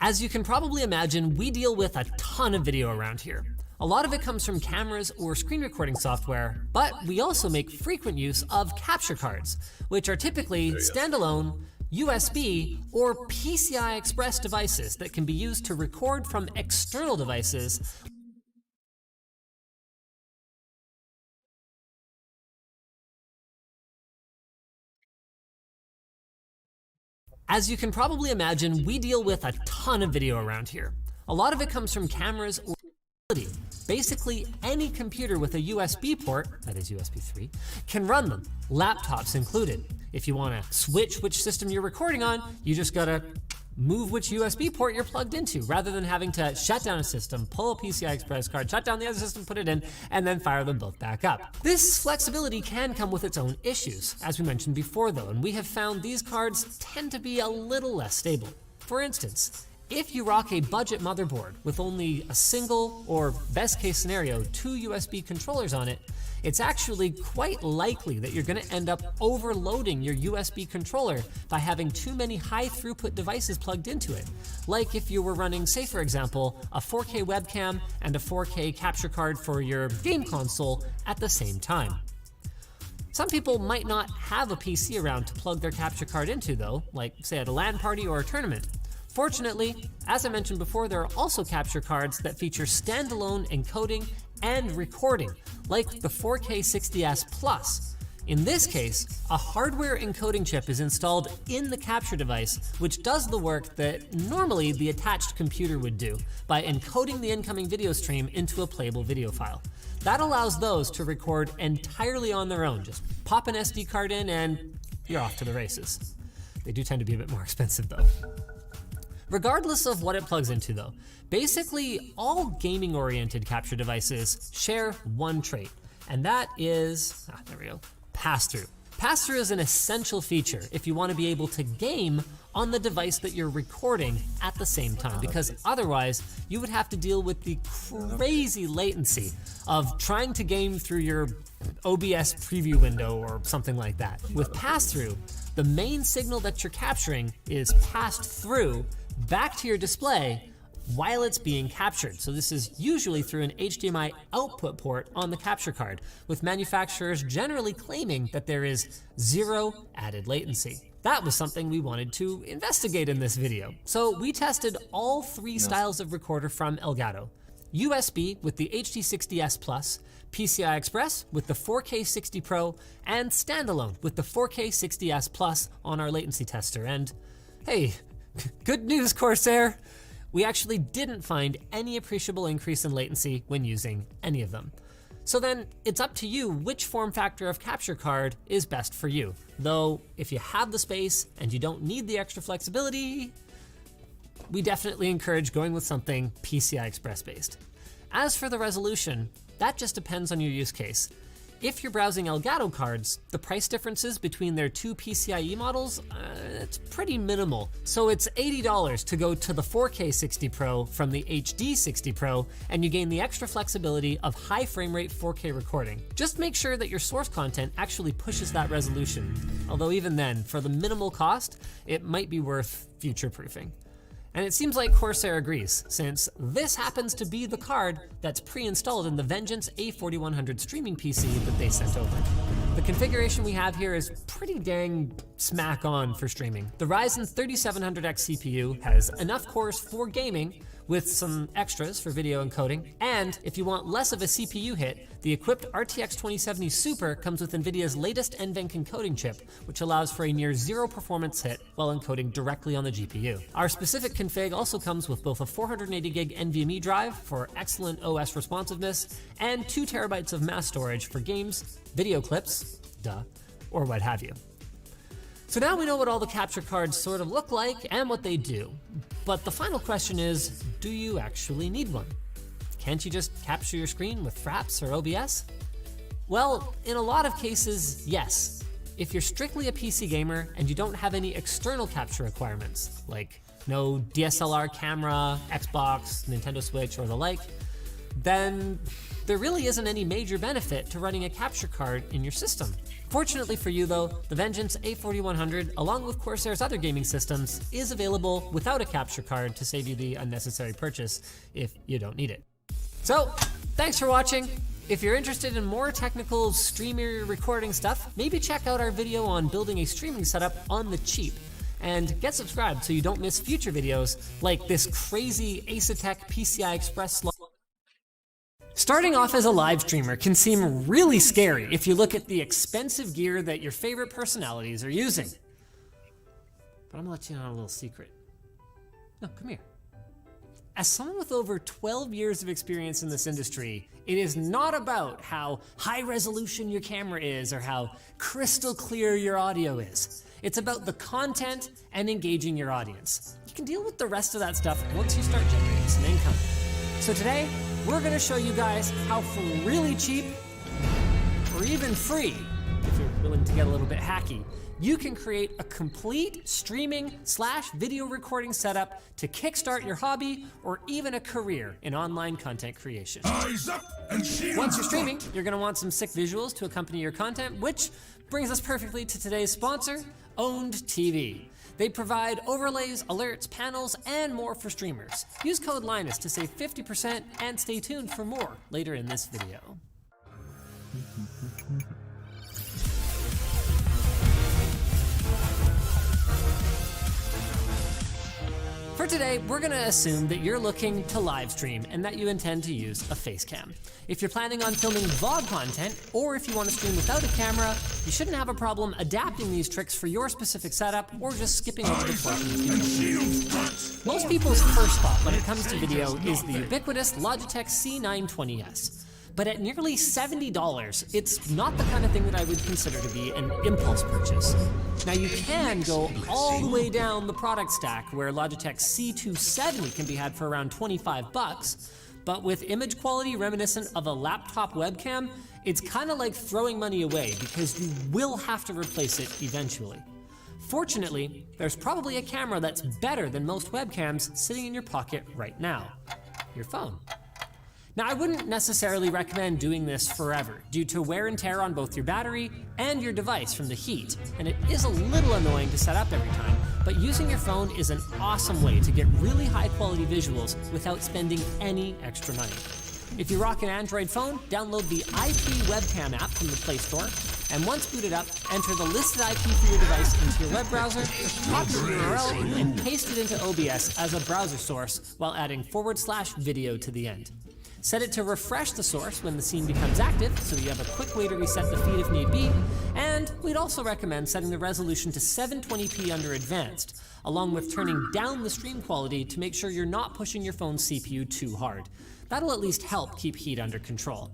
As you can probably imagine, we deal with a ton of video around here. A lot of it comes from cameras or screen recording software, but we also make frequent use of capture cards, which are typically standalone, USB, or PCI Express devices that can be used to record from external devices. As you can probably imagine, we deal with a ton of video around here. A lot of it comes from cameras or basically any computer with a USB port, that is USB 3, can run them, laptops included. If you want to switch which system you're recording on, you just gotta move which USB port you're plugged into, rather than having to shut down a system, pull a PCI Express card, shut down the other system, put it in, and then fire them both back up. This flexibility can come with its own issues, as we mentioned before though, and we have found these cards tend to be a little less stable. For instance, if you rock a budget motherboard with only a single, or best case scenario, 2 USB controllers on it, it's actually quite likely that you're gonna end up overloading your USB controller by having too many high throughput devices plugged into it. Like if you were running, say for example, a 4K webcam and a 4K capture card for your game console at the same time. Some people might not have a PC around to plug their capture card into though, like say at a LAN party or a tournament. Fortunately, as I mentioned before, there are also capture cards that feature standalone encoding and recording, like the 4K 60S Plus. In this case, a hardware encoding chip is installed in the capture device, which does the work that normally the attached computer would do by encoding the incoming video stream into a playable video file. That allows those to record entirely on their own. Just pop an SD card in and you're off to the races. They do tend to be a bit more expensive though. Regardless of what it plugs into though, basically all gaming-oriented capture devices share one trait, and that is, pass-through. Pass-through is an essential feature if you want to be able to game on the device that you're recording at the same time, because otherwise you would have to deal with the crazy latency of trying to game through your OBS preview window or something like that. With pass-through, the main signal that you're capturing is passed through back to your display while it's being captured. So this is usually through an HDMI output port on the capture card, with manufacturers generally claiming that there is 0 added latency. That was something we wanted to investigate in this video. So we tested all 3 styles of recorder from Elgato: USB with the HD60S Plus, PCI Express with the 4K 60 Pro, and standalone with the 4K 60S Plus on our latency tester. And hey, good news, Corsair! We actually didn't find any appreciable increase in latency when using any of them. So then it's up to you which form factor of capture card is best for you. Though if you have the space and you don't need the extra flexibility, we definitely encourage going with something PCI Express based. As for the resolution, that just depends on your use case. If you're browsing Elgato cards, the price differences between their 2 PCIe models, it's pretty minimal. So it's $80 to go to the 4K 60 Pro from the HD 60 Pro, and you gain the extra flexibility of high frame rate 4K recording. Just make sure that your source content actually pushes that resolution. Although even then, for the minimal cost, it might be worth future-proofing. And it seems like Corsair agrees, since this happens to be the card that's pre-installed in the Vengeance A4100 streaming PC that they sent over. The configuration we have here is pretty dang smack on for streaming. The Ryzen 3700X CPU has enough cores for gaming, with some extras for video encoding, and if you want less of a CPU hit, the equipped RTX 2070 Super comes with NVIDIA's latest NVENC encoding chip, which allows for a near 0 performance hit while encoding directly on the GPU. Our specific config also comes with both a 480GB NVMe drive for excellent OS responsiveness, and 2 terabytes of mass storage for games, video clips, or what have you. So now we know what all the capture cards sort of look like and what they do. But the final question is, do you actually need one? Can't you just capture your screen with Fraps or OBS? Well, in a lot of cases, yes. If you're strictly a PC gamer and you don't have any external capture requirements, like no DSLR camera, Xbox, Nintendo Switch, or the like, then there really isn't any major benefit to running a capture card in your system. Fortunately for you though, the Vengeance A4100, along with Corsair's other gaming systems, is available without a capture card to save you the unnecessary purchase if you don't need it. So, thanks for watching. If you're interested in more technical streamer recording stuff, maybe check out our video on building a streaming setup on the cheap. And get subscribed so you don't miss future videos like this crazy Asetek PCI Express slot. Starting off as a live streamer can seem really scary if you look at the expensive gear that your favorite personalities are using. But I'm gonna let you in on a little secret. No, come here. As someone with over 12 years of experience in this industry, it is not about how high resolution your camera is or how crystal clear your audio is. It's about the content and engaging your audience. You can deal with the rest of that stuff once you start generating some income. So today, we're gonna show you guys how for really cheap, or even free, if you're willing to get a little bit hacky, you can create a complete streaming/video recording setup to kickstart your hobby or even a career in online content creation. Eyes up and shield. Once you're streaming, you're gonna want some sick visuals to accompany your content, which brings us perfectly to today's sponsor, Owned TV. They provide overlays, alerts, panels, and more for streamers. Use code Linus to save 50% and stay tuned for more later in this video. For today, we're gonna assume that you're looking to live stream and that you intend to use a face cam. If you're planning on filming vlog content, or if you want to stream without a camera, you shouldn't have a problem adapting these tricks for your specific setup or just skipping over the part. Most people's first thought when it comes to video is the ubiquitous Logitech C920S. But at nearly $70, it's not the kind of thing that I would consider to be an impulse purchase. Now you can go all the way down the product stack where Logitech C270 can be had for around 25 bucks, but with image quality reminiscent of a laptop webcam, it's kind of like throwing money away because you will have to replace it eventually. Fortunately, there's probably a camera that's better than most webcams sitting in your pocket right now, your phone. Now, I wouldn't necessarily recommend doing this forever due to wear and tear on both your battery and your device from the heat, and it is a little annoying to set up every time, but using your phone is an awesome way to get really high quality visuals without spending any extra money. If you rock an Android phone, download the IP webcam app from the Play Store, and once booted up, enter the listed IP for your device into your web browser, copy the URL, and paste it into OBS as a browser source while adding /video to the end. Set it to refresh the source when the scene becomes active, so you have a quick way to reset the feed if need be, and we'd also recommend setting the resolution to 720p under advanced, along with turning down the stream quality to make sure you're not pushing your phone's CPU too hard. That'll at least help keep heat under control.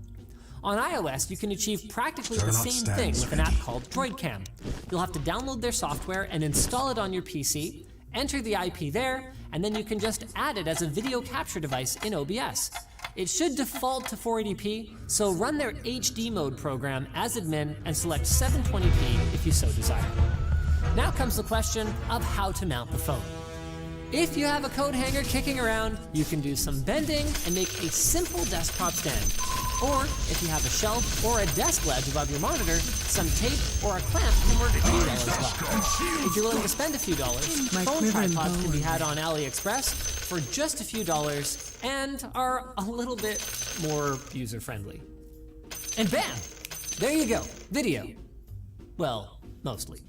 On iOS, you can achieve practically the same thing with an app called DroidCam. You'll have to download their software and install it on your PC, enter the IP there, and then you can just add it as a video capture device in OBS. It should default to 480p, so run their HD mode program as admin and select 720p if you so desire. Now comes the question of how to mount the phone. If you have a coat hanger kicking around, you can do some bending and make a simple desktop stand. Or if you have a shelf or a desk ledge above your monitor, some tape or a clamp can work pretty well as well. If you're willing to spend a few dollars, phone tripods can be had on AliExpress for just a few dollars and are a little bit more user-friendly. And bam! There you go, video. Well, mostly.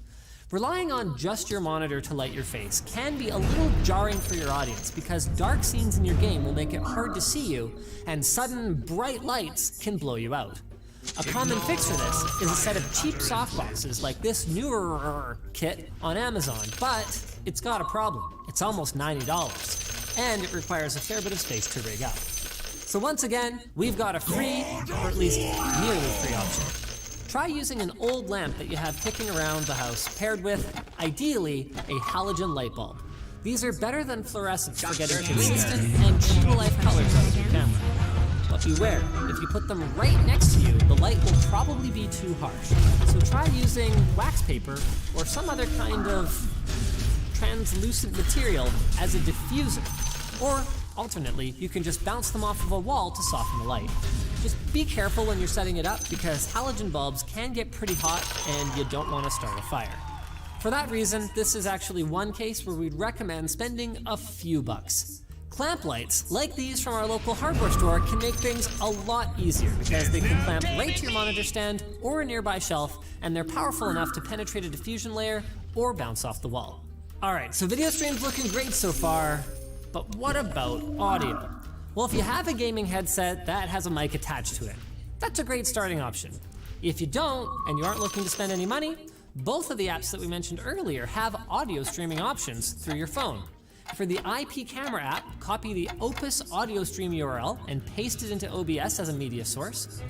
Relying on just your monitor to light your face can be a little jarring for your audience because dark scenes in your game will make it hard to see you, and sudden bright lights can blow you out. A common fix for this is a set of cheap softboxes like this newer kit on Amazon, but it's got a problem. It's almost $90, and it requires a fair bit of space to rig up. So once again, we've got a free, or at least nearly free option. Try using an old lamp that you have kicking around the house paired with, ideally, a halogen light bulb. These are better than fluorescents for getting consistent and true-to-life colors out of your camera. But beware, if you put them right next to you, the light will probably be too harsh. So try using wax paper or some other kind of translucent material as a diffuser. Or, alternately, you can just bounce them off of a wall to soften the light. Just be careful when you're setting it up because halogen bulbs can get pretty hot and you don't want to start a fire. For that reason, this is actually one case where we'd recommend spending a few bucks. Clamp lights, like these from our local hardware store, can make things a lot easier because they can clamp right to your monitor stand or a nearby shelf, and they're powerful enough to penetrate a diffusion layer or bounce off the wall. Alright, so video stream's looking great so far, but what about audio? Well, if you have a gaming headset that has a mic attached to it, that's a great starting option. If you don't, and you aren't looking to spend any money, both of the apps that we mentioned earlier have audio streaming options through your phone. For the IP Camera app, copy the Opus audio stream URL and paste it into OBS as a media source.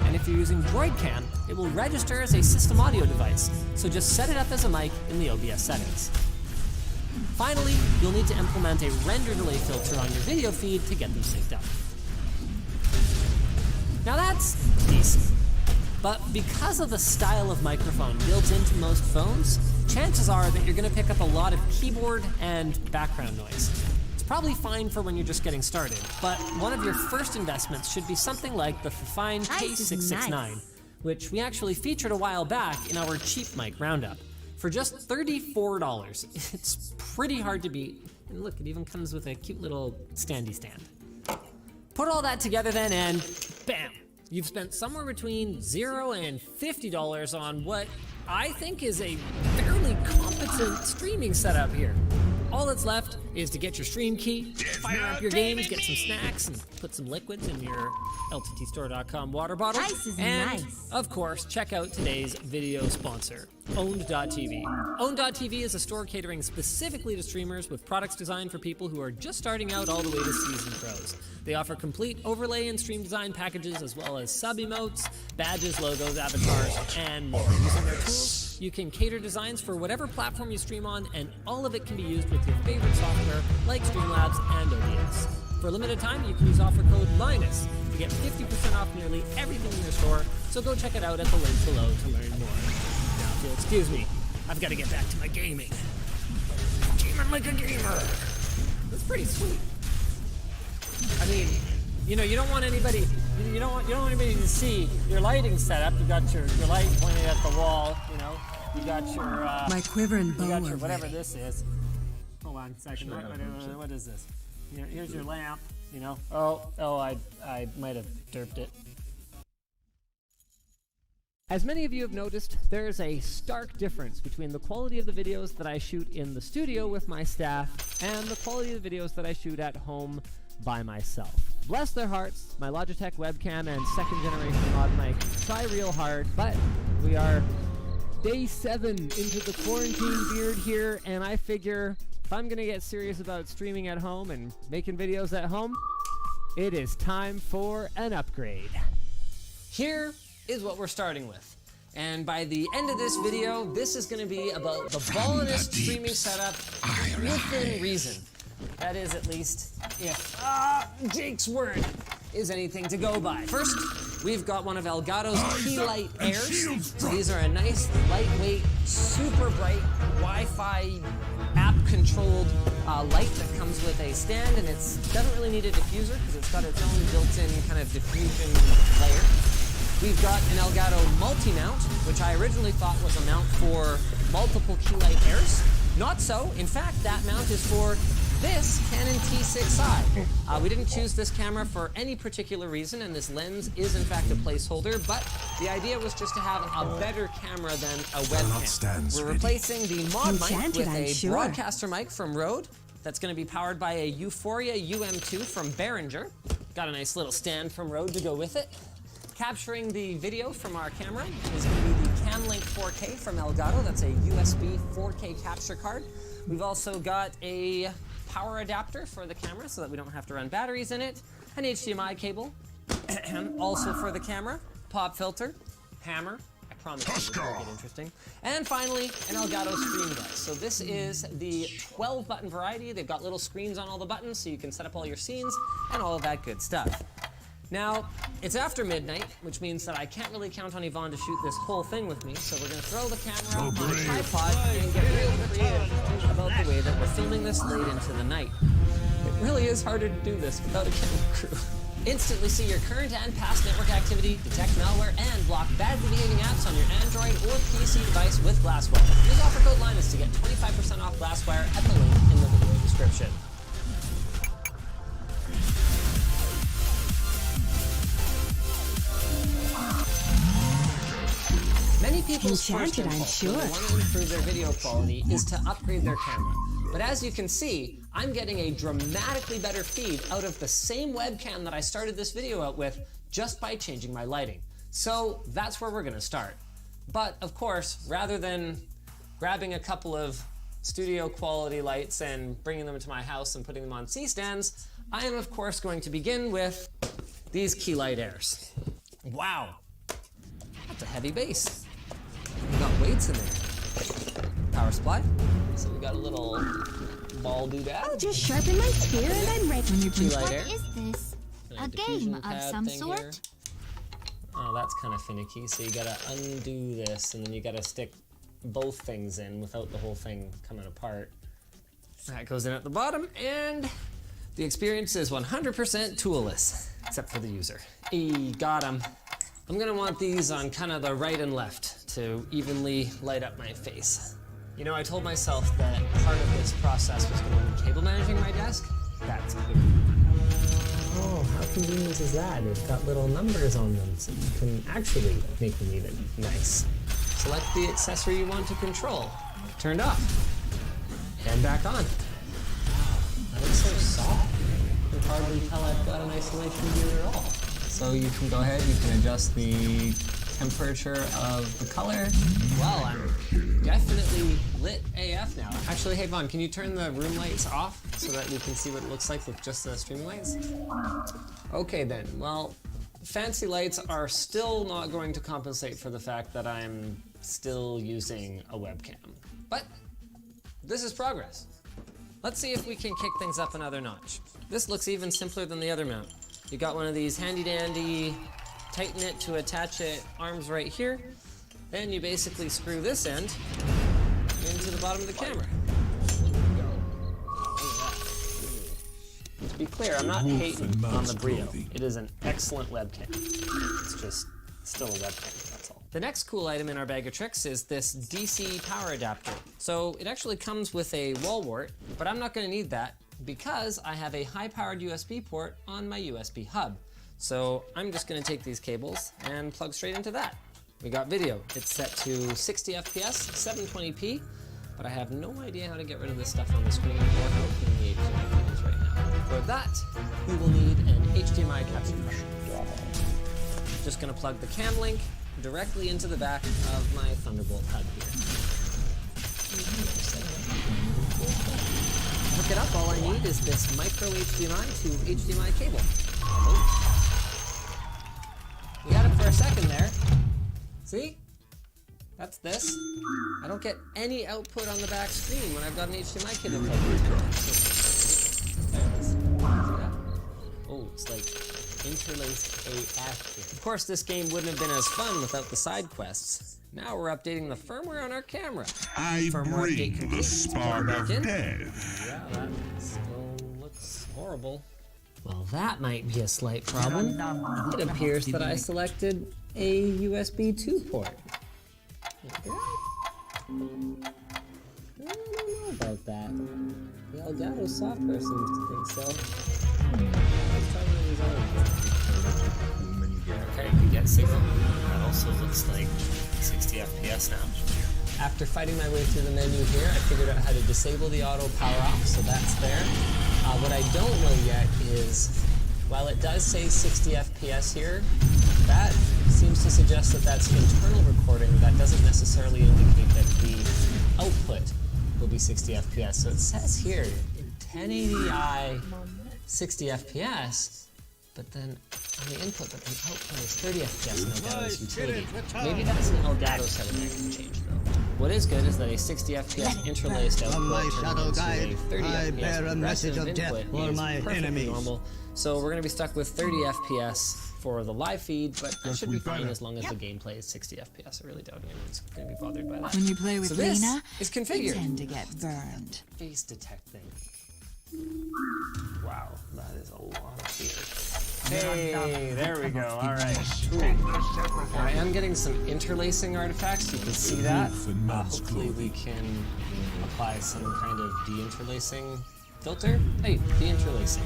And if you're using DroidCam, it will register as a system audio device, so just set it up as a mic in the OBS settings. Finally, you'll need to implement a render delay filter on your video feed to get them synced up. Now that's decent. But because of the style of microphone built into most phones, chances are that you're going to pick up a lot of keyboard and background noise. It's probably fine for when you're just getting started, but one of your first investments should be something like the Fifine K669, which we actually featured a while back in our cheap mic roundup. For just $34, it's pretty hard to beat, and look, it even comes with a cute little standy stand. Put all that together then and bam! You've spent somewhere between $0 and $50 on what I think is a fairly competent streaming setup here. All that's left is to get your stream key, fire up your games, get some snacks, and put some liquids in your lttstore.com water bottle. And, of course, check out today's video sponsor, Owned.tv. Owned.tv is a store catering specifically to streamers with products designed for people who are just starting out all the way to seasoned pros. They offer complete overlay and stream design packages as well as sub-emotes, badges, logos, avatars, and more. Using their tools, you can cater designs for whatever platform you stream on, and all of it can be used with your favorite software like Streamlabs and OBS. For a limited time, you can use offer code LINUS to get 50% off nearly everything in their store, so go check it out at the link below to learn more. Now, if you'll excuse me, I've got to get back to my gaming. Gaming like a gamer! That's pretty sweet. I mean, you know, you don't want anybody to see your lighting setup. You got your light pointed at the wall, you know. You got your my quiver and bow. You got your whatever this is. Hold on a second. What is this? Here's your lamp. You know. Oh, I might have derped it. As many of you have noticed, there is a stark difference between the quality of the videos that I shoot in the studio with my staff and the quality of the videos that I shoot at home by myself. Bless their hearts, my Logitech webcam and second generation mod mic try real hard, but we are day 7 into the quarantine beard here, and I figure if I'm gonna get serious about streaming at home and making videos at home, it is time for an upgrade. Here is what we're starting with. And by the end of this video, this is gonna be about the ballinest streaming setup within reason. That is, at least, if Jake's word is anything to go by. First, we've got one of Elgato's Key Light Airs. So these are a nice, lightweight, super bright, Wi-Fi app-controlled light that comes with a stand, and it doesn't really need a diffuser because it's got its own built-in kind of diffusion layer. We've got an Elgato multi-mount, which I originally thought was a mount for multiple Key Light Airs. Not so. In fact, that mount is for this Canon T6i. We didn't choose this camera for any particular reason, and this lens is in fact a placeholder, but the idea was just to have a better camera than a webcam. We're replacing the mod mic with a broadcaster mic from Rode that's going to be powered by a Euphoria UM2 from Behringer. Got a nice little stand from Rode to go with it. Capturing the video from our camera is going to be the CamLink 4K from Elgato. That's a USB 4K capture card. We've also got a power adapter for the camera so that we don't have to run batteries in it, an HDMI cable, also for the camera, pop filter, hammer, I promise you will get interesting, and finally an Elgato screen device. So this is the 12 button variety. They've got little screens on all the buttons so you can set up all your scenes and all of that good stuff. Now, it's after midnight, which means that I can't really count on Yvonne to shoot this whole thing with me, so we're going to throw the camera on a tripod and get real creative about the way that we're filming this late into the night. It really is harder to do this without a camera crew. Instantly see your current and past network activity, detect malware, and block badly behaving apps on your Android or PC device with Glasswire. Use offer code Linus to get 25% off Glasswire at the link in the video description. Many people's first impulse when they want to improve their video quality is to upgrade their camera. But as you can see, I'm getting a dramatically better feed out of the same webcam that I started this video out with just by changing my lighting. So that's where we're gonna start. But of course, rather than grabbing a couple of studio quality lights and bringing them to my house and putting them on C-stands, I am of course going to begin with these key light airs. Wow, that's a heavy base. We got weights in there. Power supply. So we got a little ball doodad. I'll just sharpen my spear and I'm ready. What is this? A game of some sort? Here. Oh, that's kind of finicky. So you gotta undo this and then you gotta stick both things in without the whole thing coming apart. That goes in at the bottom and the experience is 100% toolless, except for the user. Hey, got him. I'm gonna want these on kind of the right and left to evenly light up my face. You know, I told myself that part of this process was gonna be cable managing my desk. That's clear. Oh, how convenient is that? They've got little numbers on them so you can actually make them even nice. Select the accessory you want to control. Turned off. And back on. Wow, that looks so soft. You can hardly tell I've got an isolation gear at all. So you can go ahead, you can adjust the temperature of the color. Well, I'm definitely lit AF now. Actually, hey Vaughn, can you turn the room lights off so that we can see what it looks like with just the streaming lights? Okay then, well, fancy lights are still not going to compensate for the fact that I'm still using a webcam. But this is progress. Let's see if we can kick things up another notch. This looks even simpler than the other mount. You got one of these handy dandy, tighten it to attach it, arms right here. Then you basically screw this end into the bottom of the camera. To be clear, I'm not hating on the Brio. It is an excellent webcam. It's just still a webcam, that's all. The next cool item in our bag of tricks is this DC power adapter. So it actually comes with a wall wart, but I'm not gonna need that because I have a high-powered USB port on my USB hub. So I'm just gonna take these cables and plug straight into that. We got video. It's set to 60 FPS, 720p, but I have no idea how to get rid of this stuff on the screen or how clean the HDMI is right now. For that, we will need an HDMI capture card. Just gonna plug the cam link directly into the back of my Thunderbolt hub here. Hook it up, all I need is this micro HDMI to HDMI cable. We got it for a second there. See? That's this. I don't get any output on the back screen when I've got an HDMI cable plugged into it. There it is. See that? Oh, it's like interlaced AF here. Of course, this game wouldn't have been as fun without the side quests. Now we're updating the firmware on our camera. I bring the spark of death. Yeah, that still looks horrible. Well, that might be a slight problem. It appears that I selected a USB 2 port. I don't know about that. The Elgato software seems to think so. Let's try one of these other ones. Okay, we get signal. That also looks like 60 FPS now. After fighting my way through the menu here, I figured out how to disable the auto power off, so that's there. What I don't know yet is, while it does say 60 FPS here, that seems to suggest that that's internal recording. That doesn't necessarily indicate that the output will be 60 FPS. So it says here, 1080i 60 FPS, but then on the input, but the output is 30 FPS in Elgato's utility. Maybe that's an Elgato setting I can change though. What is good is that a 60 FPS interlaced output turns into a 30 FPS progressive input is perfectly normal. So we're going to be stuck with 30 FPS for the live feed, but that should be fine as long as the gameplay is 60 FPS. I really doubt anyone's going to be bothered by that. When you play with Lena, is configured. you tend to get burned. Face detect thing. Wow, that is a lot of fear. Hey, there we go. All right. I am getting some interlacing artifacts. You can see that. Hopefully we can apply some kind of deinterlacing filter. Hey, deinterlacing.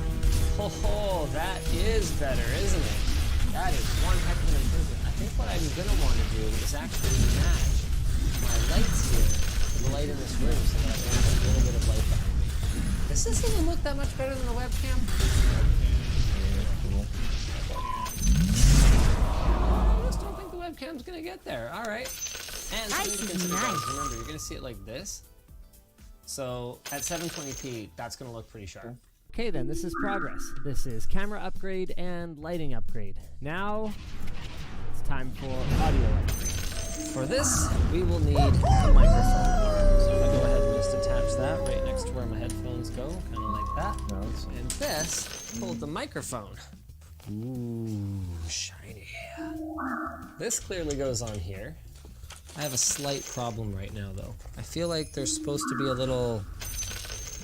Oh, that is better, isn't it? That is one heck of an improvement. I think what I'm gonna want to do is actually match my lights here to the light in this room so that I get a little bit of light behind me. Does this even look that much better than the webcam? I just don't think the webcam's gonna get there. All right. And something to consider, guys. Remember, you're gonna see it like this. So at 720p, that's gonna look pretty sharp. Okay then, this is progress. This is camera upgrade and lighting upgrade. Now, it's time for audio upgrade. For this, we will need a microphone arm. So I'm gonna go ahead and just attach that right next to where my headphones go, kind of like that. And this holds the microphone. Ooh, shiny. This clearly goes on here. I have a slight problem right now though. I feel like there's supposed to be a little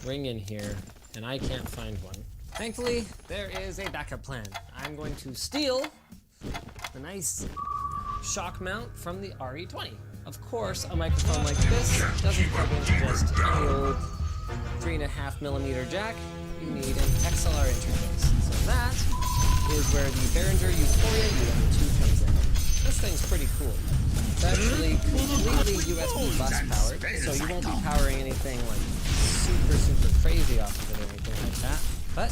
ring in here and I can't find one. Thankfully, there is a backup plan. I'm going to steal the nice shock mount from the RE20. Of course, a microphone like this doesn't plug into just any old 3.5mm jack. You need an XLR interface. So that is where the Behringer Euphoria UM2 comes in. This thing's pretty cool. It's actually completely USB bus powered, so you won't be powering anything like super crazy off of it or anything like that. But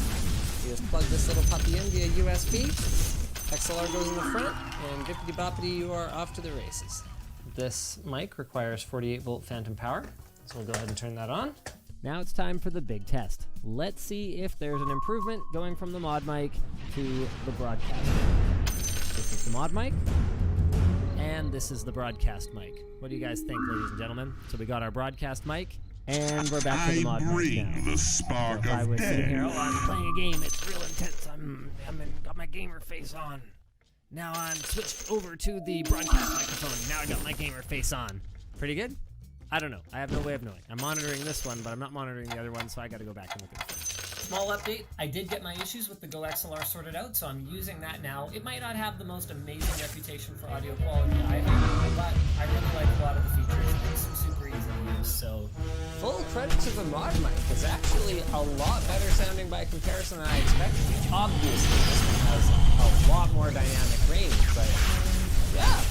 you just plug this little puppy in via USB, XLR goes in the front, and bippity boppity, you are off to the races. This mic requires 48 volt phantom power, so we'll go ahead and turn that on. Now it's time for the big test. Let's see if there's an improvement going from the mod mic to the broadcast mic. This is the mod mic, and this is the broadcast mic. What do you guys think, ladies and gentlemen? So we got our broadcast mic, and we're back to the mod mic now. The spark so if I of was sitting here, death. I'm playing a game, it's real intense, got my gamer face on. Now I'm switched over to the broadcast microphone. Now I got my gamer face on. Pretty good? I don't know. I have no way of knowing. I'm monitoring this one, but I'm not monitoring the other one, so I gotta go back and look at it. Small update, I did get my issues with the Go XLR sorted out, so I'm using that now. It might not have the most amazing reputation for audio quality I have, but I really like a lot of the features. It's super easy to use, so... Full credit to the mod mic. It's actually a lot better sounding by comparison than I expected. Obviously, this one has a lot more dynamic range, but yeah,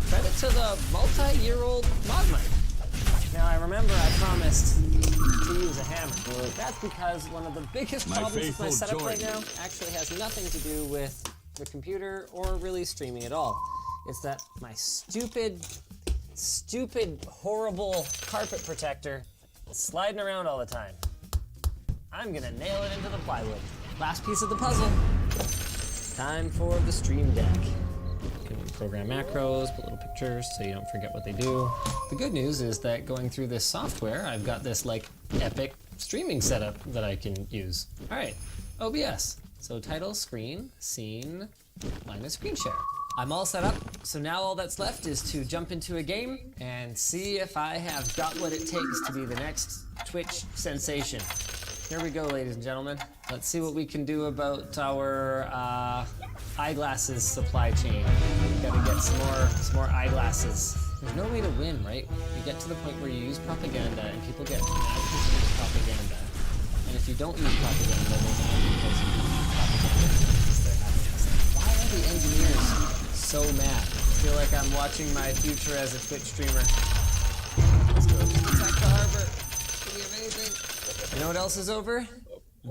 credit to the multi-year-old mod mic. Now I remember I promised to use a hammer. That's because one of the biggest problems with my setup right now actually has nothing to do with the computer or really streaming at all. It's that my stupid, horrible carpet protector is sliding around all the time. I'm gonna nail it into the plywood. Last piece of the puzzle. Time for the Stream Deck. You can program macros, put little pictures so you don't forget what they do. The good news is that going through this software, I've got this like epic streaming setup that I can use. All right, OBS. So title, screen, scene, minus screen share. I'm all set up, so now all that's left is to jump into a game and see if I have got what it takes to be the next Twitch sensation. Here we go, ladies and gentlemen. Let's see what we can do about our eyeglasses supply chain. We've got to get some more eyeglasses. There's no way to win, right? You get to the point where you use propaganda and people get mad because you use propaganda. And if you don't use propaganda, they're mad because you use propaganda because they're happiness. Why are the engineers so mad? I feel like I'm watching my future as a Twitch streamer. Let's go. Attack the harbor. It's gonna be amazing. You know what else is over?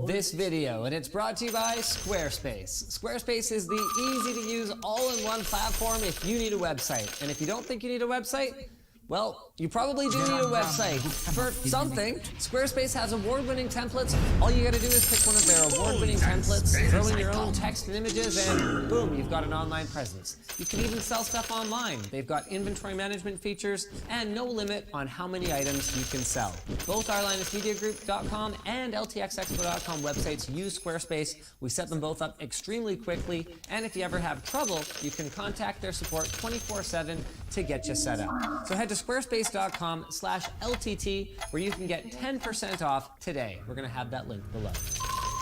This video, and it's brought to you by Squarespace. Squarespace is the easy-to-use, all-in-one platform if you need a website. And if you don't think you need a website, well, you probably do need a website for something. Squarespace has award-winning templates. All you gotta do is pick one of their award-winning templates, throw in your own text and images, and boom, you've got an online presence. You can even sell stuff online. They've got inventory management features and no limit on how many items you can sell. Both our linusmediagroup.com and ltxexpo.com websites use Squarespace. We set them both up extremely quickly, and if you ever have trouble, you can contact their support 24/7 to get you set up. So head to squarespace.com/LTT where you can get 10% off today. We're gonna have that link below.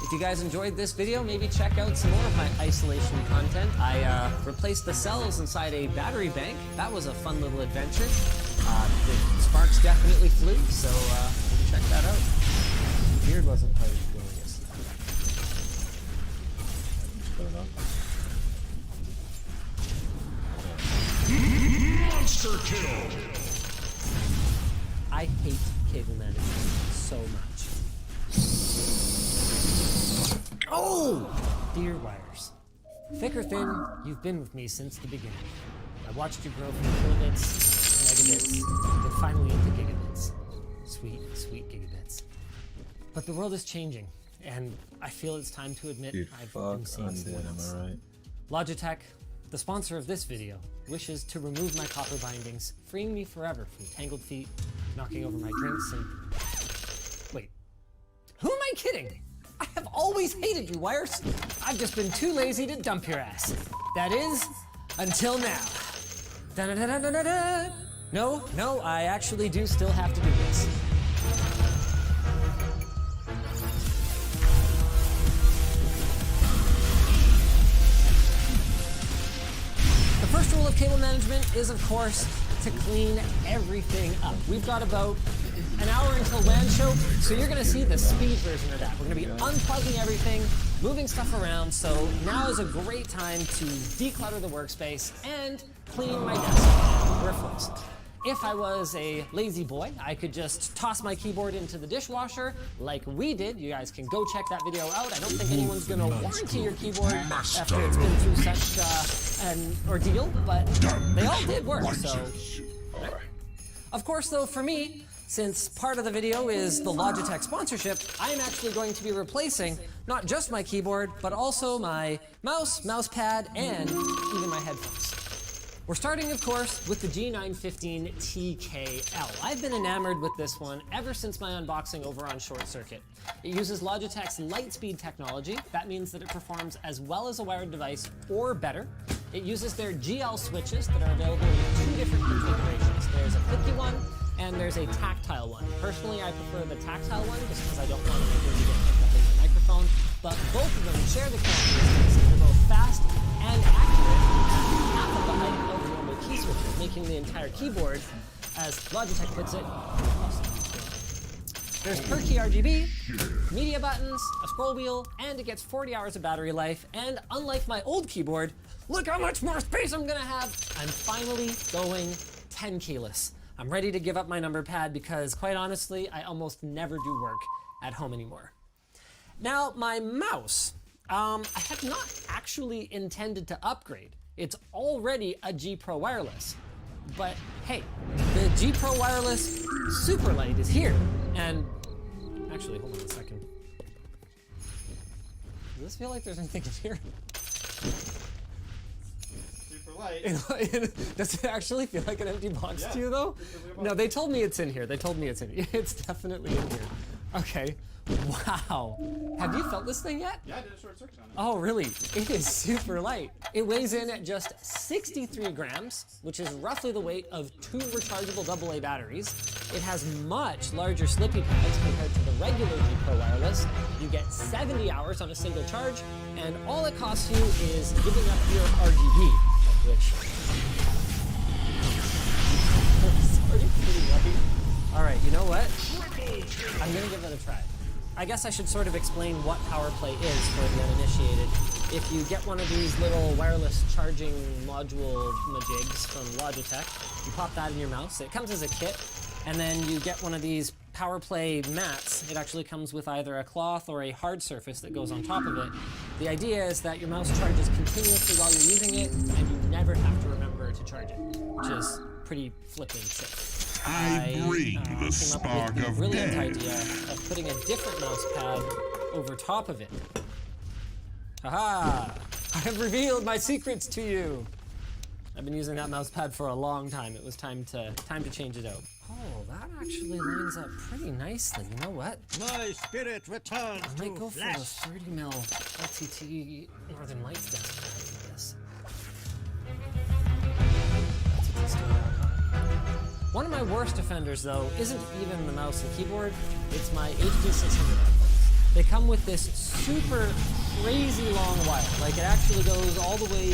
If you guys enjoyed this video, maybe check out some more of my isolation content. I replaced the cells inside a battery bank. That was a fun little adventure. The sparks definitely flew, so maybe check that out. The beard wasn't quite as glorious. Put it on. Monster kill! I hate cable management so much. Oh! Dear wires. Thick or thin, you've been with me since the beginning. I watched you grow from kilobits, megabits, then finally into gigabits. Sweet, sweet gigabits. But the world is changing, and I feel it's time to admit I've been seeing someone else. Am I right? Logitech, the sponsor of this video, wishes to remove my copper bindings, freeing me forever from tangled feet, knocking over my drinks, and... Wait, who am I kidding? I have always hated you, wires. I've just been too lazy to dump your ass. That is, until now. Da-da-da-da-da-da. No, I actually do still have to do this. The first rule of cable management is, of course, to clean everything up. We've got about an hour until LAN show, so you're gonna see the speed version of that. We're gonna be unplugging everything, moving stuff around, so now is a great time to declutter the workspace and clean my desk peripherals. If I was a lazy boy, I could just toss my keyboard into the dishwasher like we did. You guys can go check that video out. I don't think anyone's gonna warranty your keyboard after it's been through such an ordeal, but they all did work, so. Of course though, for me, since part of the video is the Logitech sponsorship, I'm actually going to be replacing not just my keyboard, but also my mouse, mouse pad, and even my headphones. We're starting, of course, with the G915 TKL. I've been enamored with this one ever since my unboxing over on Short Circuit. It uses Logitech's Lightspeed technology. That means that it performs as well as a wired device or better. It uses their GL switches that are available in 2 different configurations. There's a clicky one, and there's a tactile one. Personally, I prefer the tactile one just because I don't want to make it get picked up in my microphone. But both of them share the characteristics. They're both fast and accurate at half of the height of the normal key switcher, making the entire keyboard, as Logitech puts it, awesome. There's per key RGB, media buttons, a scroll wheel, and it gets 40 hours of battery life. And unlike my old keyboard, look how much more space I'm gonna have. I'm finally going 10 keyless. I'm ready to give up my number pad because, quite honestly, I almost never do work at home anymore. Now, my mouse, I have not actually intended to upgrade. It's already a G Pro Wireless. But hey, the G Pro Wireless Superlight is here. And actually, hold on a second. Does this feel like there's anything in here? Does it actually feel like an empty box to you though? No, they told me it's in here. They told me it's in here. It's definitely in here. Okay. Wow. Have you felt this thing yet? Yeah, I did a short search on it. Oh, really? It is super light. It weighs in at just 63 grams, which is roughly the weight of 2 rechargeable AA batteries. It has much larger slippy pads compared to the regular G Pro Wireless. You get 70 hours on a single charge, and all it costs you is giving up your RGB, which is already pretty light. All right, you know what? I'm gonna give it a try. I guess I should sort of explain what PowerPlay is for the uninitiated. If you get one of these little wireless charging module majigs from Logitech, you pop that in your mouse. It comes as a kit, and then you get one of these PowerPlay mats. It actually comes with either a cloth or a hard surface that goes on top of it. The idea is that your mouse charges continuously while you're using it, and you never have to remember to charge it, which is pretty flipping sick. I bring the came up spark with the of brilliant death. idea of putting a different mouse pad over top of it. Haha! I have revealed my secrets to you. I've been using that mouse pad for a long time. It was time to change it out. Oh, that actually lines up pretty nicely. You know what? My spirit returns I might to go for flesh. the 30mm LTT Northern Lights desk pad for this. One of my worst offenders, though, isn't even the mouse and keyboard. It's my HD 600 headphones. they come with this super crazy long wire. Like it actually goes all the way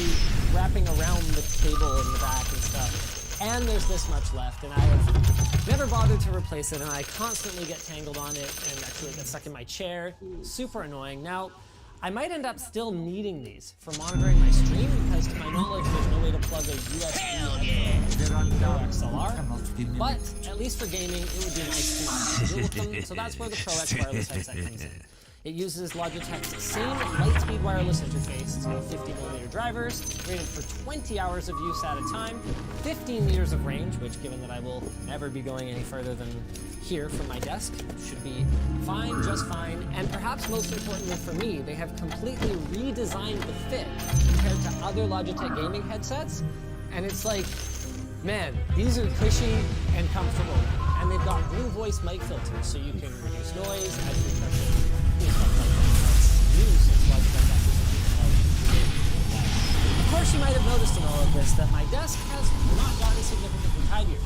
wrapping around the table in the back and stuff. And there's this much left, and I have never bothered to replace it, and I constantly get tangled on it and actually get stuck in my chair. Super annoying. Now, I might end up still needing these for monitoring my stream because to my knowledge there's no way to plug a USB no XLR, but at least for gaming it would be nice to deal with them, so that's where the Pro X wireless headset comes in. It uses Logitech's same Lightspeed wireless interface. It's got 50mm drivers, rated for 20 hours of use at a time, 15 meters of range, which given that I will never be going any further than here from my desk, should be fine, just fine. And perhaps most importantly for me, they have completely redesigned the fit compared to other Logitech gaming headsets. And it's like, man, these are cushy and comfortable. And they've got Blue Voice mic filters, so you can reduce noise as you press it. Of course, you might have noticed in all of this that my desk has not gotten significantly tidier.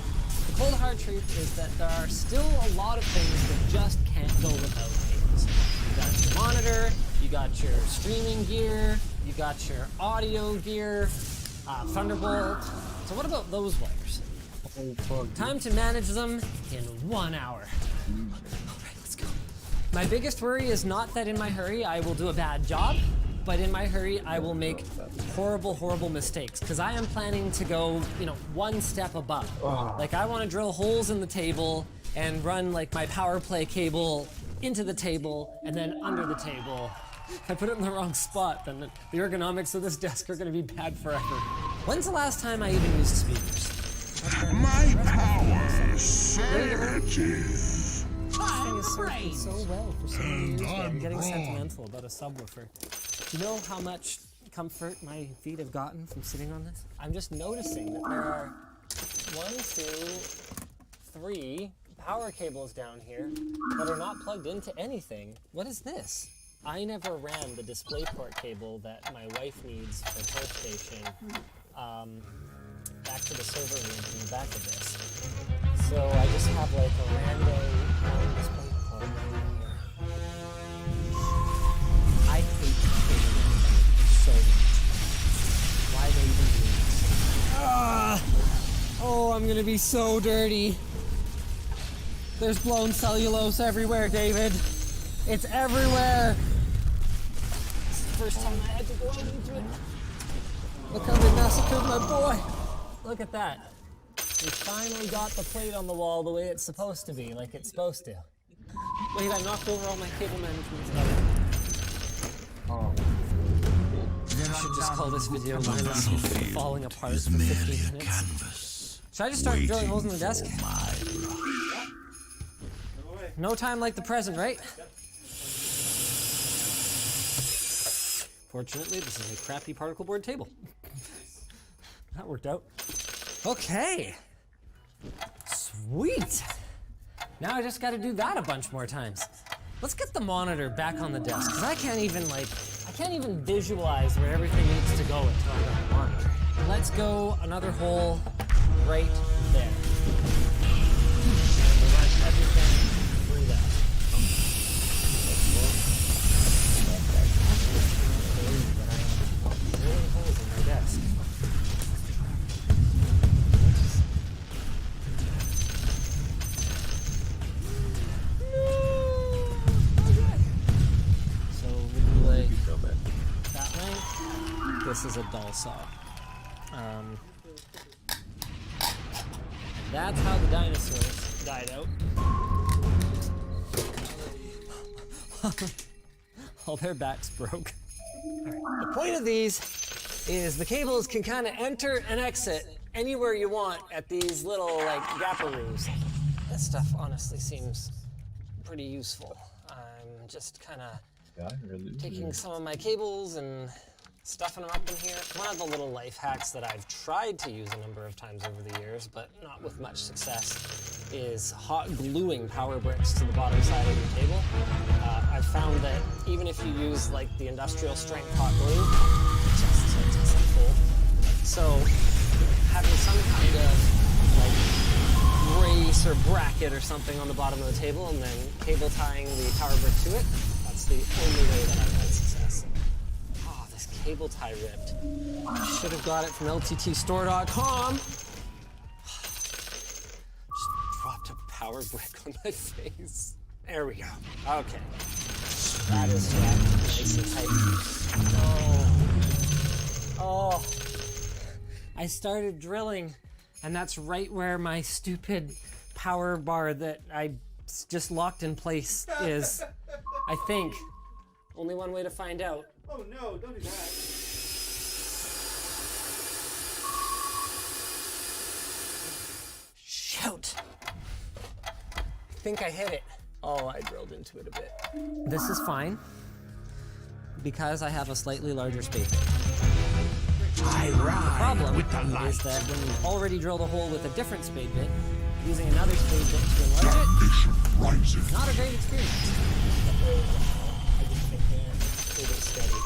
The cold hard truth is that there are still a lot of things that just can't go without cables. You got your monitor, you got your streaming gear, you got your audio gear, Thunderbolt. So what about those wires? Time to manage them in 1 hour. Alright, let's go. My biggest worry is not that in my hurry I will do a bad job, but in my hurry I will make horrible, horrible mistakes. Because I am planning to go, you know, one step above. Like I want to drill holes in the table and run like my power play cable into the table and then under the table. If I put it in the wrong spot, then the ergonomics of this desk are going to be bad forever. When's the last time I even used speakers? My power surges. This thing is surfing so well for so many years now. I'm getting sentimental about a subwoofer. Do you know how much comfort my feet have gotten from sitting on this? I'm just noticing that there are 1, 2, 3 power cables down here that are not plugged into anything. What is this? I never ran the DisplayPort cable that my wife needs for her station back to the server room in the back of this. So I just have like a random DisplayPort right here. I hate cable so much. Why they even do this? Oh, I'm gonna be so dirty. There's blown cellulose everywhere, David. It's everywhere. It's the first time I had to go out into it. Look how they massacred my boy. Look at that. We finally got the plate on the wall the way it's supposed to be, like it's supposed to. Wait, I knocked over all my cable management stuff. I should just call this video minus falling apart for 15 minutes. Should I just start drilling holes in the desk? No time like the present, right? Fortunately, this is a crappy particle board table. That worked out. Okay. Sweet. Now I just gotta do that a bunch more times. Let's get the monitor back on the desk, because I can't even visualize where everything needs to go until I got the monitor. Let's go another hole right there. And we'll run everything through that. Drilling holes in my desk. This is a dull saw. That's how the dinosaurs died out. All their backs broke. The point of these is the cables can kind of enter and exit anywhere you want at these little like gapparoos. This stuff honestly seems pretty useful. I'm just kind of taking some of my cables and stuffing them up in here. One of the little life hacks that I've tried to use a number of times over the years, but not with much success, is hot gluing power bricks to the bottom side of your table. I've found that even if you use like the industrial strength hot glue, it just doesn't hold. So having some kind of like brace or bracket or something on the bottom of the table and then cable tying the power brick to it, that's the only way that I've had success. Oh, this cable tie ripped. I should have got it from lttstore.com. Just dropped a power brick on my face. There we go. Okay. That is nice and tight. Oh. I started drilling, and that's right where my stupid power bar that I just locked in place is. I think. Only one way to find out. Oh no, don't do that. Shoot! I think I hit it. Oh, I drilled into it a bit. This is fine, because I have a slightly larger spade. I The ride problem with the light. is that when you've already drilled a hole with a different spade bit, using another spade bit to enlarge it, Rising. not a great experience. I can't hold it steady.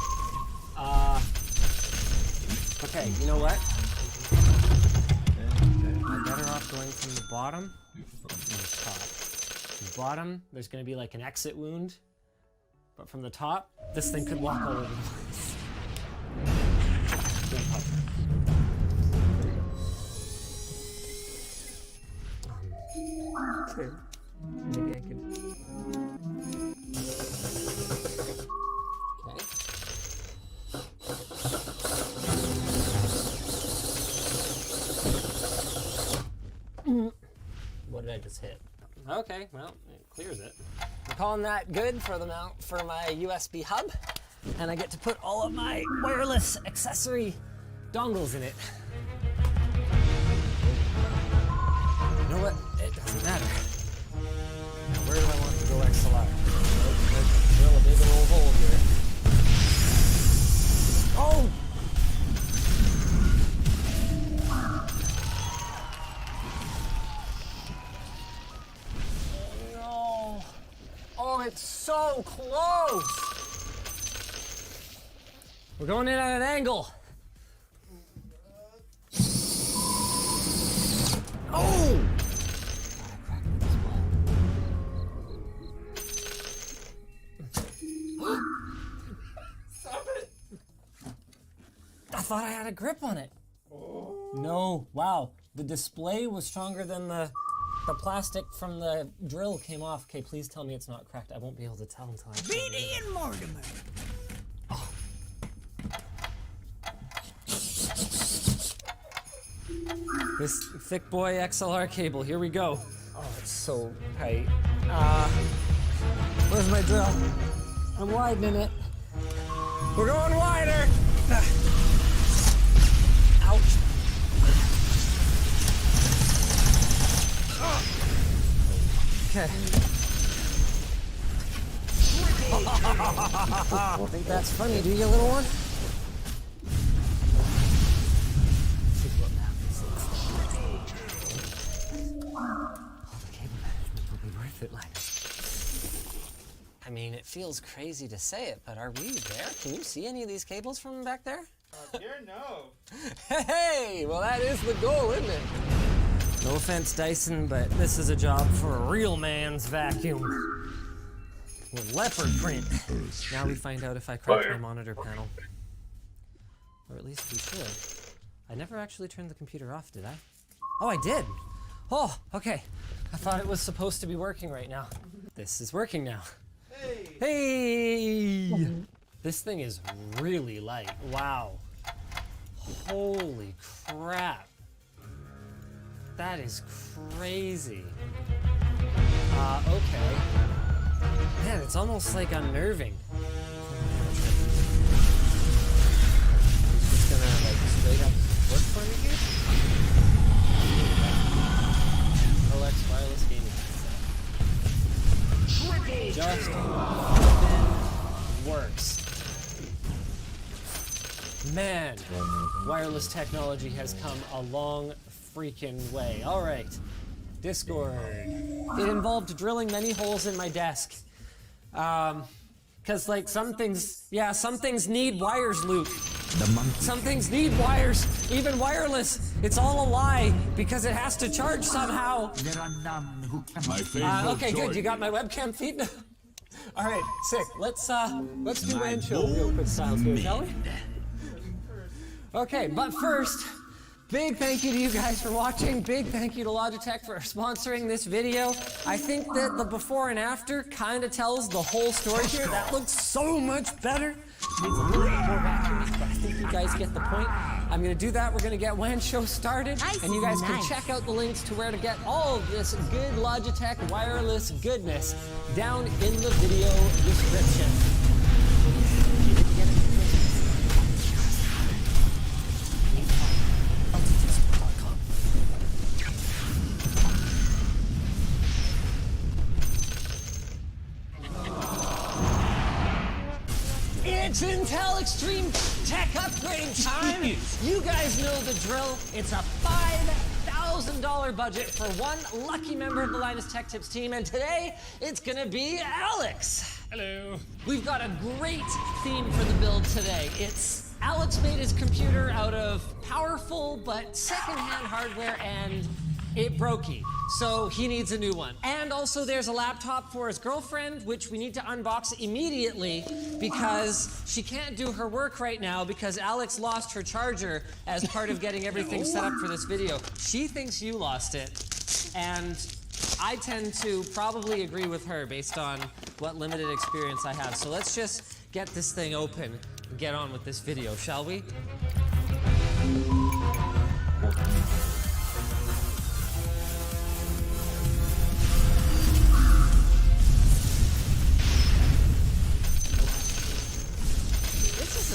Okay, you know what? I'm better off going from the bottom than the top. From the bottom, there's going to be like an exit wound, but from the top, this thing could walk all over the place. Okay. Maybe I could. Okay. What did I just hit? Okay, well, it clears it. I'm calling that good for the mount for my USB hub, and I get to put all of my wireless accessory dongles in it. You know what? It doesn't matter. Now, where do I want to go XLR? Let's drill a big old hole here. Oh! No! Oh, it's so close! We're going in at an angle. Oh! Stop it! I thought I had a grip on it. Oh. No, wow. The display was stronger than the plastic from the drill came off. Okay, please tell me it's not cracked. I won't be able to tell until I... Beatty and Mortimer. Oh. This thick boy XLR cable, here we go. Oh, it's so tight. Where's my drill? I'm widening it. We're going wider! Ouch. Okay. Think that's funny, do you, little one? I mean, it feels crazy to say it, but are we there? Can you see any of these cables from back there? Here, no. Hey, well that is the goal, isn't it? No offense, Dyson, but this is a job for a real man's vacuum. With leopard print. Now we find out if I cracked my monitor panel. Or at least we should. I never actually turned the computer off, did I? Oh, I did! Oh, okay. I thought it was supposed to be working right now. This is working now. Hey! Hey! This thing is really light. Wow. Holy crap. That is crazy. Okay. Man, it's almost like unnerving. He's just gonna like straight up work for me here? OX wireless gaming headset. Just works. Man, wireless technology has come a long freaking way. All right, Discord. It involved drilling many holes in my desk. Cause like some things need wires, Luke. Some things need wires, even wireless. It's all a lie because it has to charge somehow. My favorite Okay, good. You got my webcam feed? All right, sick. Let's do WAN show real quick style here, shall we? Okay, but first, big thank you to you guys for watching. Big thank you to Logitech for sponsoring this video. I think that the before and after kind of tells the whole story here. That looks so much better. Needs a little bit more vacuuming, but I think you guys get the point. I'm gonna do that. We're gonna get WAN show started, and you guys can check out the links to where to get all of this good Logitech wireless goodness down in the video description. It's Intel Extreme Tech Upgrade time! You guys know the drill. It's a $5,000 budget for one lucky member of the Linus Tech Tips team, and today it's gonna be Alex. Hello. We've got a great theme for the build today. It's Alex made his computer out of powerful but secondhand hardware, and it brokey. So he needs a new one. And also there's a laptop for his girlfriend, which we need to unbox immediately because she can't do her work right now because Alex lost her charger as part of getting everything set up for this video. She thinks you lost it, and I tend to probably agree with her based on what limited experience I have. So let's just get this thing open and get on with this video, shall we?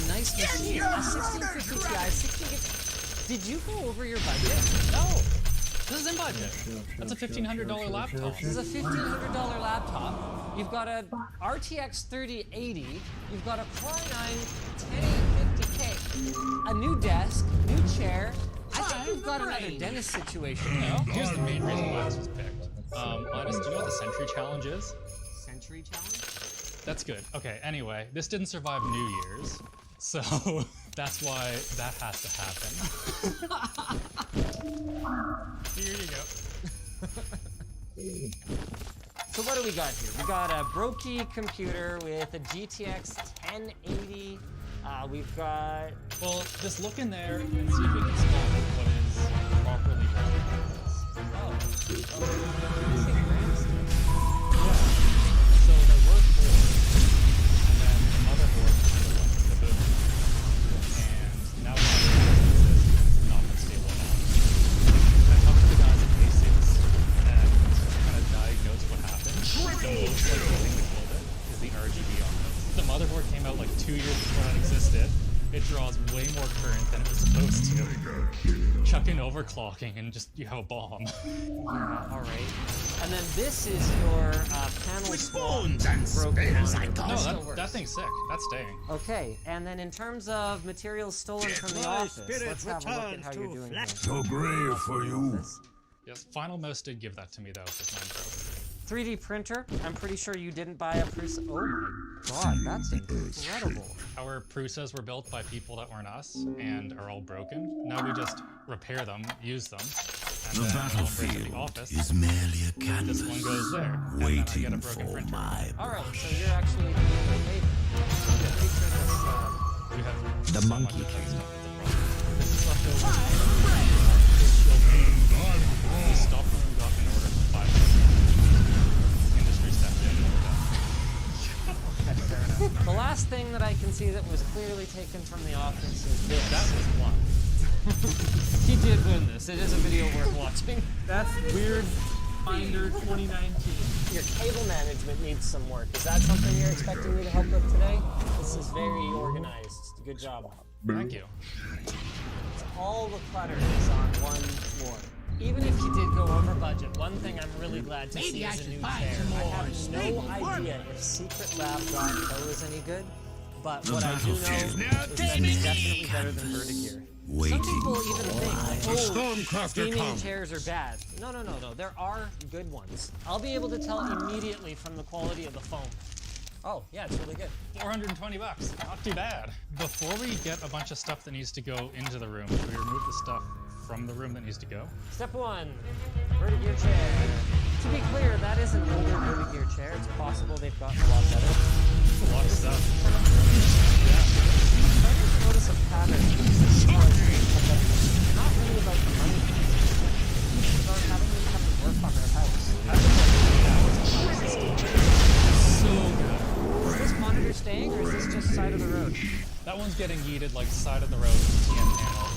Nice machine. A 1650 Ti, 16 gigs. Did you go over your budget? No. This is in budget. That's a $1,500 laptop. This is a $1,500 laptop. You've got a RTX 3080. You've got a Core i9 1050K. A new desk, new chair. I think you've got another dentist situation now. Here's the main reason why this was picked. Honest, do you know what the Century Challenge is? Century Challenge? That's good. Okay, anyway, this didn't survive New Year's, so that's why that has to happen. Here you go. So what do we got here? We got a brokey computer with a GTX 1080. We've got... Well, just look in there and see if you can spot what is properly recognized. Oh. So there were 4, and then the motherboard was the boot. And now we have it's not been stable at all. I talked to the guys at ASICS and kind of diagnosed what happened. The most likely thing that killed it is the RGB on it. The motherboard came out like 2 years before that existed. It draws way more current than it was supposed to. Chuck in overclocking and just you have a bomb. Yeah, all right. And then this is your panel swap broken monitor. No, that thing's sick. That's staying. Okay, and then in terms of materials stolen from the office, let's have a look at how you're doing here. So brave for you. Yes, Final Mouse did give that to me though, because mine broke. 3D printer. I'm pretty sure you didn't buy a Prusa. Oh my god, that's incredible. Our Prusas were built by people that weren't us and are all broken. Now we just repair them, use them, and The then I'll bring to the battlefield office. is merely a This one goes canvas, there, and then I get a waiting broken for printer. my Alright, so you're actually doing me a favor. I'm pretty sure this, We have The so monkey much of king. that stuff that's a problem. This is left over. The stuff that we got in order for 5 minutes. Industry stepped in and we're done. fair enough. The last thing that I can see that was clearly taken from the office is this. That was one. He did win this. It is a video worth watching. That's Weird Finder 2019. Your cable management needs some work. Is that something you're expecting me to help with today? This is very organized. Good job. Thank you. All the clutter is on one floor. Even if you did go over budget, one thing I'm really glad to see is a new chair. I have no idea if secretlab.co is any good, but what I do know is that it's definitely better than Vertigear. Some people even think, like, oh, gaming chairs are bad. No. There are good ones. I'll be able to tell immediately from the quality of the foam. Oh, yeah, it's really good. $420, not too bad. Before we get a bunch of stuff that needs to go into the room, should we remove the stuff from the room that needs to go? Step 1, Vertigear chair. To be clear, that is an older Vertigear chair. It's possible cable, they've gotten a lot better. A lot of stuff. I'm starting to notice a pattern. It's not really about the money. It's about having them come to work on their house. So good. Is this monitor staying, or is this just side of the road? That one's getting yeeted like side of the road TN panel.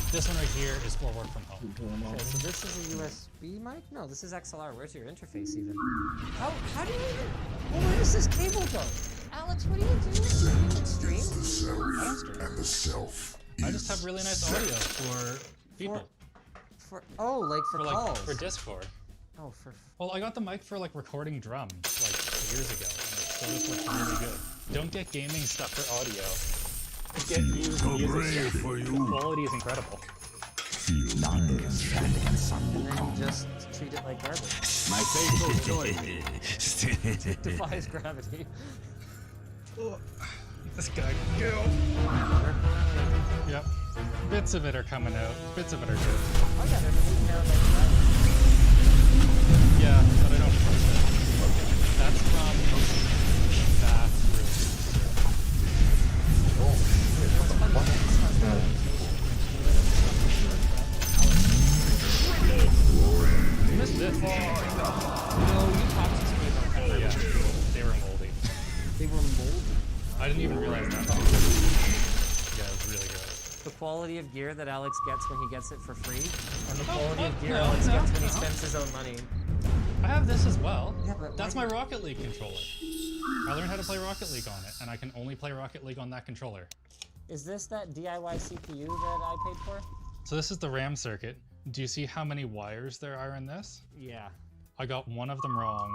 This one right here is for work from home. Okay, so this is a USB mic? No, this is XLR. Where's your interface even? How do you even... Well, where does this cable go? Alex, what do you do? You even stream? And the self. I just have really nice audio for people. Oh, like for calls? For Discord. Oh, for... Well, I got the mic for like recording drums like years ago, and it still just works really good. Don't get gaming stuff for audio. Get used music stuff. The quality is incredible. None can stand against And then you just treat it like garbage. My faithful joy. Defies gravity. This guy can go. Yep. Bits of it are coming out. Bits of it are good. I got it. Yeah, but I don't trust it. That's from bathroom. You missed this. No, you talked to me about that. Yeah, they were moldy. They were moldy. I didn't even realize that. Yeah, it was really good. The quality of gear that Alex gets when he gets it for free, and the quality of gear Alex gets when he spends his own money. I have this as well. Yeah, but that's my Rocket League controller. I learned how to play Rocket League on it, and I can only play Rocket League on that controller. Is this that DIY CPU that I paid for? So this is the RAM circuit. Do you see how many wires there are in this? Yeah. I got one of them wrong,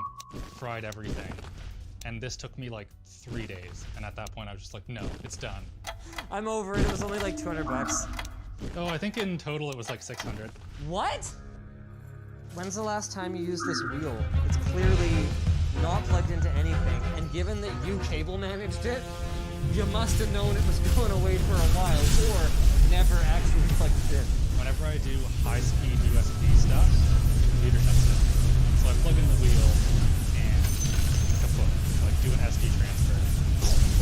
fried everything, and this took me like 3 days. And at that point, I was just like, no, it's done. I'm over it. It was only like 200 bucks. Oh, I think in total it was like 600. What? When's the last time you used this wheel? It's clearly not plugged into anything, and given that you cable managed it, you must have known it was going away for a while, or never actually plugged it in. Whenever I do high-speed USB stuff, the computer shuts down. So I plug in the wheel and kaput, like do an SD transfer.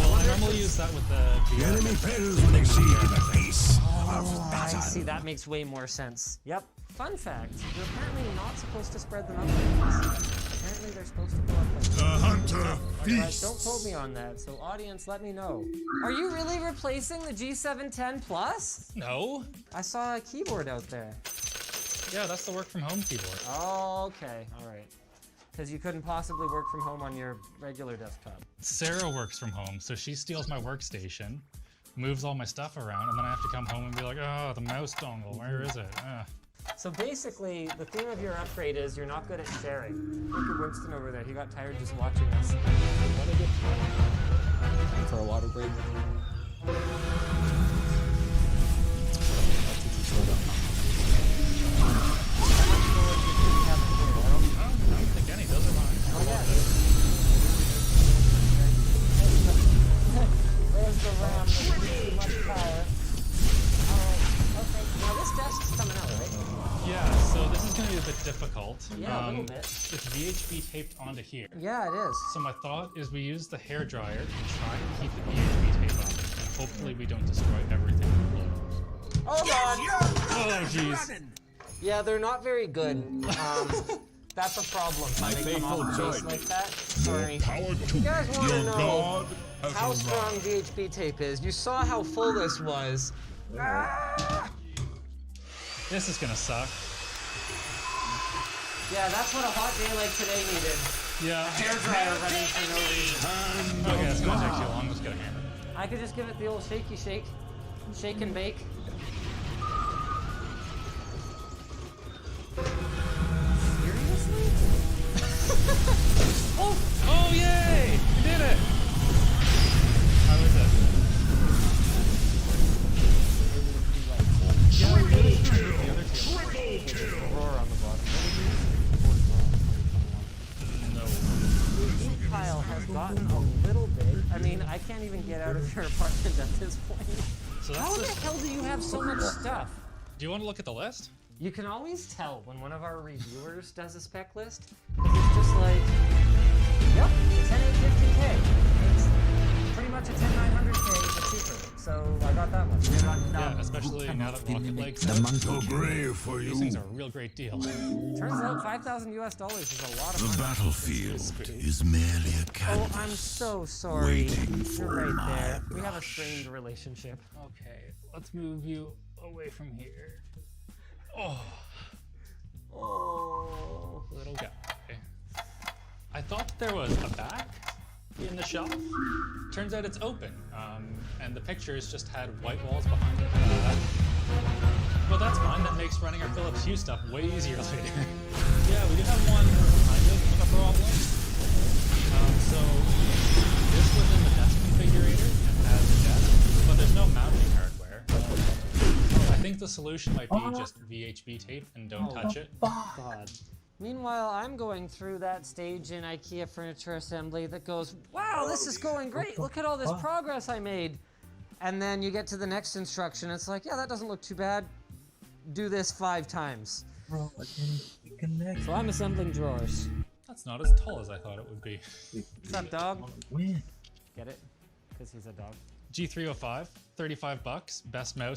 Well, I normally use that with the VR. Enemy fails when they see it in the face. I see, that makes way more sense. Yep. Fun fact, you're apparently not supposed to spread them up like this. Apparently they're supposed to go up like this. The hunter Otherwise, feasts. don't quote me on that, so audience, let me know. Are you really replacing the G710 Plus? No? I saw a keyboard out there. Yeah, that's the work from home keyboard. Oh, okay, all right. Because you couldn't possibly work from home on your regular desktop. Sarah works from home, so she steals my workstation, moves all my stuff around, and then I have to come home and be like, oh, the mouse dongle, where is it? So basically, the theme of your upgrade is you're not good at sharing. Look at Winston over there. He got tired just watching us. Time for a water break. I don't think any, those are mine. Oh, yeah. There's the RAM. Too much power. Alright, okay. Now this desk's coming out, right? Yeah, so this is going to be a bit difficult. Yeah, a little bit. It's VHB taped onto here. Yeah, it is. So my thought is we use the hairdryer and try and keep the VHB tape up, and hopefully we don't destroy everything we load. Hold on! Oh, jeez. Yeah, they're not very good. That's a problem. My When they come faithful off the base joy. like that. Sorry. Power to You guys want to your know god has how arrived. strong VHB tape is? You saw how full this was. This is going to suck. Yeah, that's what a hot day like today needed. Yeah. Hairdryer running for no reason. Okay, it's going to take too long. Let's get a hammer. I could just give it the old shaky shake. Shake and bake. Seriously? Oh, yay! We did it! How is it? Yeah, we did it. The other two. Roar on the bottom. No. Pile has gotten a little big. I mean, I can't even get out of your apartment at this point. So How that's the just, hell do you have so much stuff? do you want to look at the list? You can always tell when one of our reviewers does a spec list, because it's just like, yep, 1080 rocket legs The out. monkey grave for These you. things are a real great deal. Turns out $5,000 US is a lot of The money. battlefield is merely a Oh, canvas. I'm so sorry. Waiting You're for right my there. We have a brush. strained relationship. Okay, let's move you away from here. Oh. Little guy. I thought there was a back in the shelf. Turns out it's open, and the pictures just had white walls behind it. Well, that's fine. That makes running our Philips Hue stuff way easier later. Yeah, we do have one kind of a problem. So this was in the desk configurator and has a desk, but there's no mounting hardware. I think the solution might be just VHB tape and don't touch it. God. Meanwhile, I'm going through that stage in IKEA furniture assembly that goes, wow, this is going great. Look at all this progress I made. And then you get to the next instruction. It's like, yeah, that doesn't look too bad. Do this 5 times. Bro, I didn't connect. So I'm assembling drawers. That's not as tall as I thought it would be. What's up, dog? When? Get it? Because he's a dog. G305, $35, best mouse.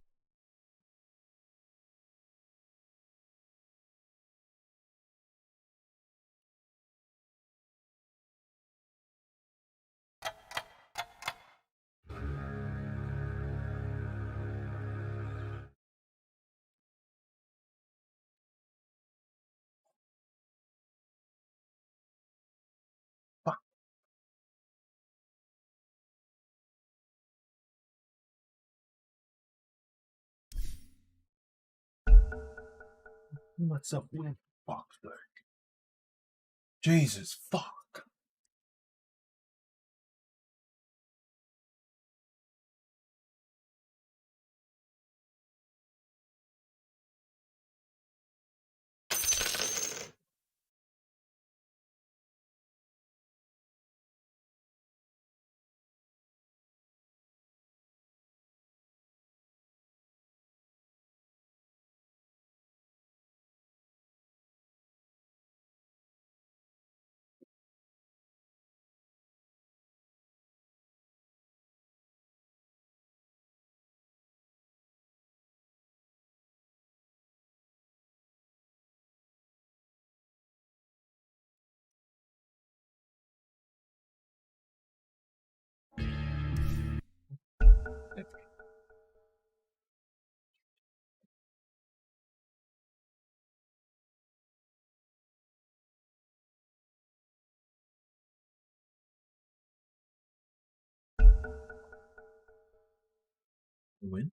What's up with Foxburg? Jesus fuck. Win?